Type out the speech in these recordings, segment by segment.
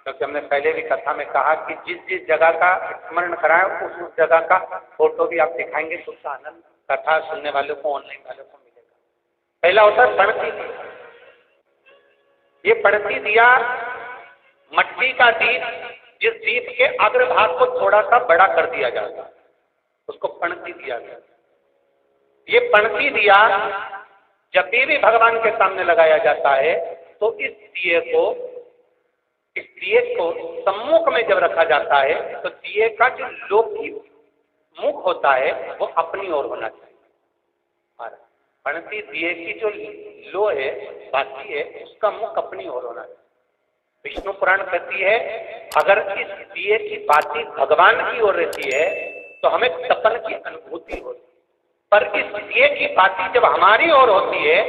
क्योंकि हमने पहले भी कथा में कहा कि जिस जिस जगह का स्मरण कराए उस जगह का फोटो भी आप दिखाएंगे तो उसका आनंद कथा सुनने वालों को, ऑनलाइन वालों को मिलेगा। पहला होता है पणती दिया। ये पणती दिया मट्टी का दीप, जिस दीप के अग्रभाग को थोड़ा सा बड़ा कर दिया जाता है उसको पणती दिया गया। ये पणती दिया जब भी भगवान के सामने लगाया जाता है तो इस दिए को सम्मुख में जब रखा जाता है तो दिए का जो लौकिक मुख होता है वो अपनी ओर होना चाहिए। पणती दिए की जो लो है, बाती है, उसका मुख अपनी ओर होना चाहिए। विष्णु पुराण कहती है अगर इस दिए की बाती भगवान की ओर रहती है तो हमें तपन की अनुभूति होती है, पर इस दिए की बाती जब हमारी ओर होती है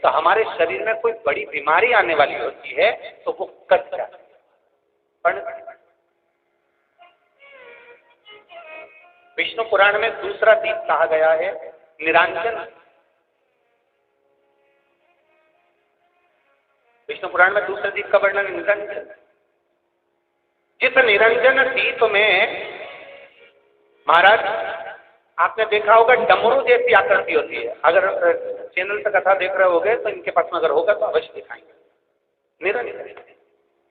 तो हमारे शरीर में कोई बड़ी बीमारी आने वाली होती है तो वो कट जाती है। विष्णु पुराण में दूसरा दीप कहा गया है निरांजन। विष्णु पुराण में दूसरे दीप का वर्णन निरंजन। जिस निरंजन दीप में महाराज आपने देखा होगा डमरू जैसी आकृति होती है। अगर चैनल से कथा देख रहे होगे तो इनके पास में अगर होगा तो अवश्य दिखाएंगे। निरंजन,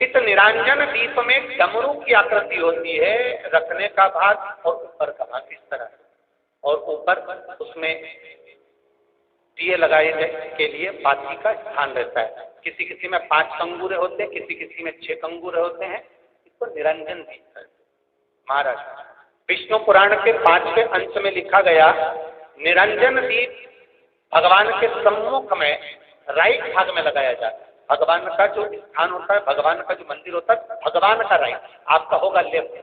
इस निरंजन दीप में डमरू की आकृति होती है, रखने का भाग और ऊपर का भाग इस तरह, और ऊपर उसमें दिए लगाए के लिए बाती का स्थान रहता है। किसी किसी में 5 कंगूरे होते हैं, किसी किसी में 6 कंगूरे होते हैं। इसको निरंजन दीप है। महाराज विष्णु पुराण के 5वें अंश में लिखा गया निरंजन दीप भगवान के सम्मुख में राइट भाग में लगाया जाता है। भगवान का जो स्थान होता है, भगवान का जो मंदिर होता है, भगवान का राइट, आपका होगा लेफ्ट।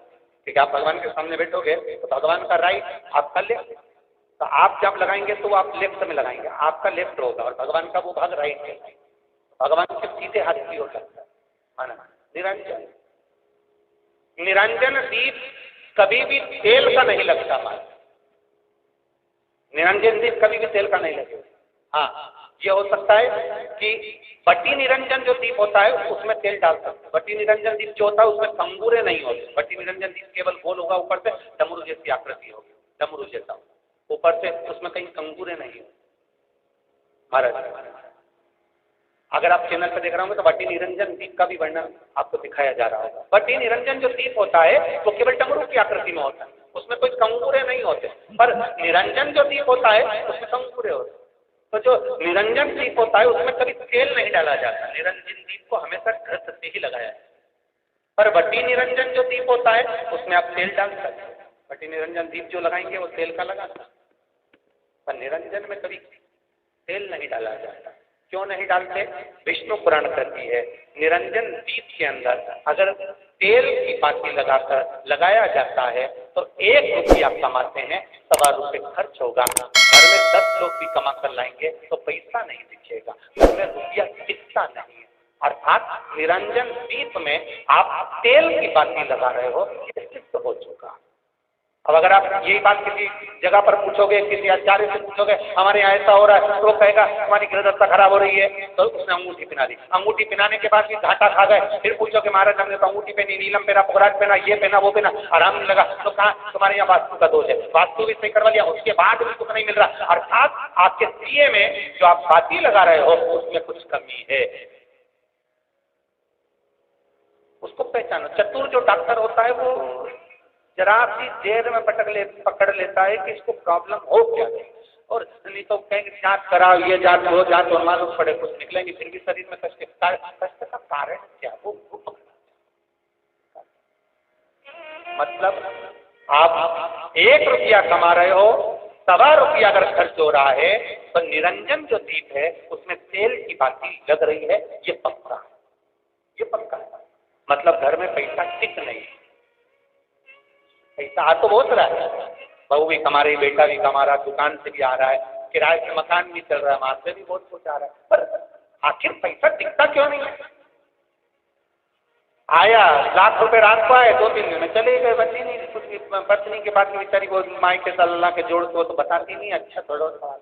ठीक है, आप भगवान के सामने बैठोगे तो भगवान का राइट, आपका लेफ्ट। तो आप जब लगाएंगे तो आप लेफ्ट में लगाएंगे, आपका लेफ्ट होगा और भगवान का वो भाग राइट है। भगवान के सीधे हाथ भी हो सकता है ना। निरंजन, निरंजन दीप कभी भी तेल का नहीं लगता। निरंजन दीप कभी भी तेल का नहीं लगेगा। हाँ, ये हो सकता है कि बटी निरंजन जो दीप होता है उसमें तेल डाल सकते हैं। बटी निरंजन दीप जो होता है उसमें कंगूरे नहीं होते। बटी निरंजन दीप केवल गोल होगा, ऊपर से डमरू जैसी आकृति होगी, डमरू जैसा ऊपर से, उसमें कहीं कंगूरे नहीं होते। महाराज अगर आप चैनल पर देख रहे होंगे तो बटी निरंजन दीप का भी वर्णन आपको दिखाया जा रहा होगा। बटी निरंजन जो दीप होता है वो केवल डमरू की आकृति में होता है, उसमें कोई कंगूरे नहीं होते। पर निरंजन जो दीप होता है उसमें कंगूरे होते हैं। तो जो निरंजन दीप होता है उसमें कभी तेल नहीं डाला जाता। निरंजन दीप को हमेशा घृत से ही लगाया जाता है। पर बटी निरंजन जो दीप होता है उसमें आप तेल डाल सकते हैं। बटी निरंजन दीप जो लगाएंगे वो तेल का लगा सकते, पर निरंजन में कभी तेल नहीं डाला जाता। क्यों नहीं डालते? विष्णु पुराण कहती है निरंजन दीप के अंदर अगर तेल की बाती लगाया जाता है तो 1 रुपया कमाते हैं, 1.25 रुपये खर्च होगा। घर में 10 लोग भी कमा कर लाएंगे तो पैसा नहीं दिखेगा, घर में रुपया दिखता नहीं है। अर्थात निरंजन दीप में आप तेल की बाती लगा रहे हो, ये सिद्ध हो चुका। अब अगर आप यही बात किसी जगह पर पूछोगे, किसी आचार्य से पूछोगे हमारे यहाँ ऐसा हो रहा है, तो वो कहेगा हमारी गृहदशा खराब हो रही है, तो उसने अंगूठी पहना दी। अंगूठी पहनाने के बाद भी घाटा खा गए। फिर पूछोगे महाराज हमने तो अंगूठी पहनी, नीलम पहना, पुखराज पहना, ये पहना, वो पहना, आराम नहीं लगा। तो कहा तुम्हारे यहाँ वास्तु का दोष है, वास्तु भी सही करवा लिया, उसके बाद भी सुख नहीं मिल रहा। अर्थात आपके दिए में जो आप बाती लगा रहे हो उसमें कुछ कमी है, उसको पहचानो। चतुर जो डॉक्टर होता है वो जरा सी देर में पकड़ लेता है कि इसको प्रॉब्लम हो क्या है, और नहीं तो कहेंगे जांच कराओ, ये जांच वो जांच, और मालूम पड़े कुछ निकलेंगे, फिर भी शरीर में कष्ट का कारण क्या, वो मतलब आप 1 रुपया कमा रहे हो, 1.25 रुपया अगर खर्च हो रहा है तो निरंजन जो दीप है उसमें तेल की बाती लग रही है, ये पक्का है, ये पक्का है। मतलब घर में पैसा टिक नहीं, पैसा आ तो बहुत रहा है, बहू भी कमा रही, बेटा भी कमा रहा, दुकान से भी आ रहा है, किराए से मकान भी चल रहा है, वहां से भी बहुत कुछ आ रहा है, पर आखिर पैसा टिकता क्यों नहीं है? आया 1 लाख रुपए रात को आए, 2-3 दिन में चले गए। बची नहीं कुछ, बचने के बाद बेचारी वो माई के साथ अल्लाह के जोड़ को तो बताती नहीं, अच्छा थोड़ा सा,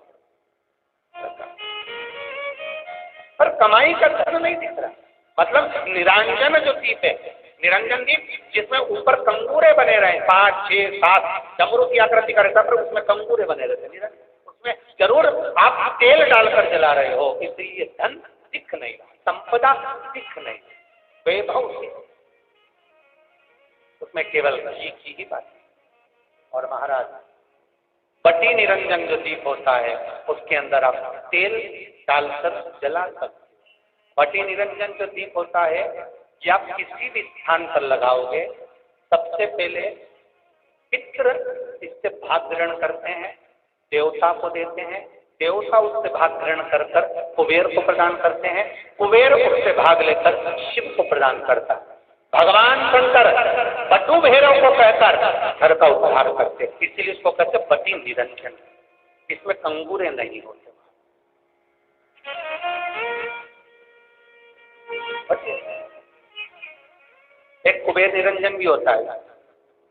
पर कमाई का धन नहीं दिख रहा। मतलब निरंजन जो दीप है, निरंजन दीप जिसमें ऊपर कंगूरे बने रहे 5, 6, 7 डमरू की आकृति का रहता, पर उसमें कंगूरे बने रहते निरंजन, उसमें जरूर आप तेल डालकर जला रहे हो, इसलिए धन दिख नहीं रहा, संपदा दिख नहीं, वैभव उसमें केवल घी की ही बात है। और महाराज बटी निरंजन जो दीप होता है उसके अंदर आप तेल डालकर जला सकते। बटी निरंजन जो दीप होता है ये आप किसी भी स्थान पर लगाओगे, सबसे पहले पितृ इससे भाग ग्रहण करते हैं, देवता को देते हैं, देवता उससे भाग ग्रहण कर कर कुबेर को प्रदान करते हैं, कुबेर उससे भाग लेकर शिव को प्रदान करता है। भगवान शंकर बटु भैरव को कहकर घर का उद्धार करते, इसीलिए इसको कहते बटी निरंजन, इसमें कंगूरे नहीं होते। एक कुबेर निरंजन भी होता है,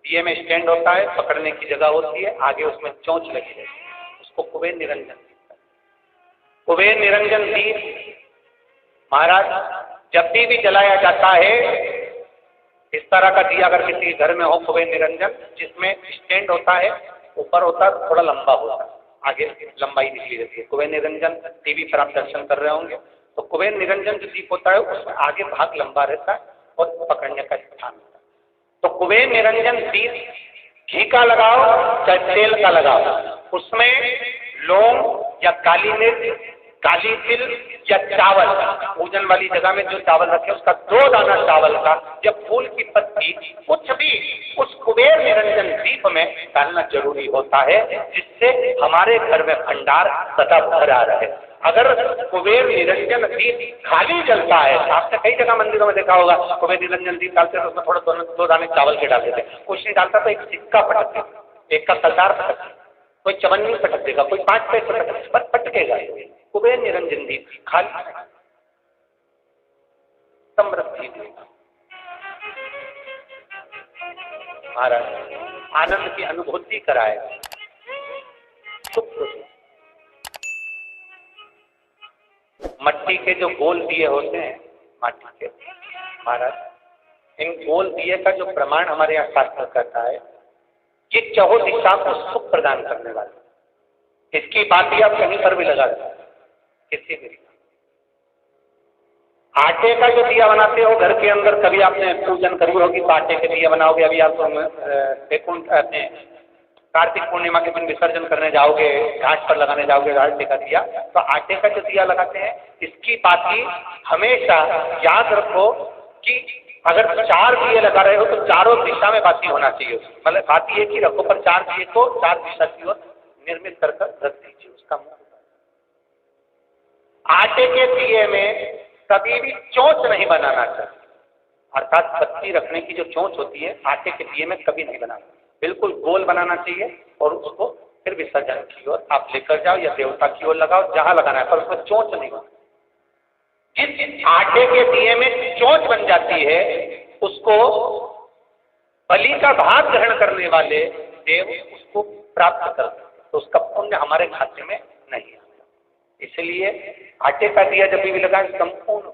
दिए में स्टैंड होता है, पकड़ने की जगह होती है, आगे उसमें चोंच लगी रहती है, उसको कुबेर निरंजन। कुबेर निरंजन दीप महाराज जब भी जलाया जाता है, इस तरह का दिया अगर किसी घर में हो कुबेर निरंजन, जिसमें स्टैंड होता है, ऊपर होता है, थोड़ा लंबा होता है, आगे लंबाई निकली रहती है। कुबेर निरंजन टीवी पर आप दर्शन कर रहे होंगे, तो कुबेर निरंजन जो दीप होता है उसमें आगे भाग लंबा रहता है और पकड़ने का स्थान होता है। तो कुबेर निरंजन दीप घी का लगाओ चाहे तेल का लगाओ, उसमें लौंग या काली मिर्च, काली तिल या चावल, पूजन वाली जगह में जो चावल रखे उसका 2 दाना चावल का, या फूल की पत्ती, कुछ भी उस कुबेर निरंजन दीप में डालना जरूरी होता है, जिससे हमारे घर में भंडार सदा भरा रहे। अगर कुबेर निरंजन दीप खाली जलता है, आपने कई जगह मंदिरों में देखा होगा कुबेर निरंजन दीप डालते हैं तो उसमें थोड़ा 2 दाने चावल के डाल देते, कुछ नहीं डालता तो एक सिक्का पटक देगा, एक का कलदार पटक देगा, कोई चवन्नी पटक देगा, कोई 5 पैसे पटकेगा। कुबेर निरंजन दीप खाली समृद्धि महाराज आनंद की अनुभूति कराए, मट्टी के जो गोल दिए होते हैं माटी के महाराज, इन गोल दिए का जो प्रमाण हमारे यहाँ शास्त्र कहता है, ये चौहो दिशा को सुख प्रदान करने वाले, इसकी बात ही आप कहीं पर भी लगा सकते, किसी भी। आटे का जो दिया बनाते हो घर के अंदर, कभी आपने पूजन करी होगी तो आटे के दिया बनाओगे, अभी आप अपने कार्तिक पूर्णिमा के दिन विसर्जन करने जाओगे, घाट पर लगाने जाओगे आटे का दिया, तो आटे का जो दिया लगाते हैं, इसकी बाती हमेशा याद रखो कि अगर 4 दिए लगा रहे हो तो चारों दिशा में बाती होना चाहिए, मतलब बाती एक ही रखो पर 4 दिए को 4 दिशा की ओर निर्मित कर रख दीजिए। उसका आटे के दिए में कभी भी चोंच नहीं बनाना चाहिए, अर्थात बत्ती रखने की जो चोंच होती है आटे के दिए में कभी नहीं बनाना, बिल्कुल गोल बनाना चाहिए और उसको फिर विसर्जन की ओर आप लेकर जाओ या देवता की ओर लगाओ, जहां लगाना है, पर उसमें चोंच नहीं बनाना। जिस आटे के दिए में चोंच बन जाती है उसको बलि का भाग ग्रहण करने वाले देव उसको प्राप्त करते हैं, तो उसका पुण्य हमारे खाते में नहीं आता। इसलिए आटे का दिया जब भी लगाए संपूर्ण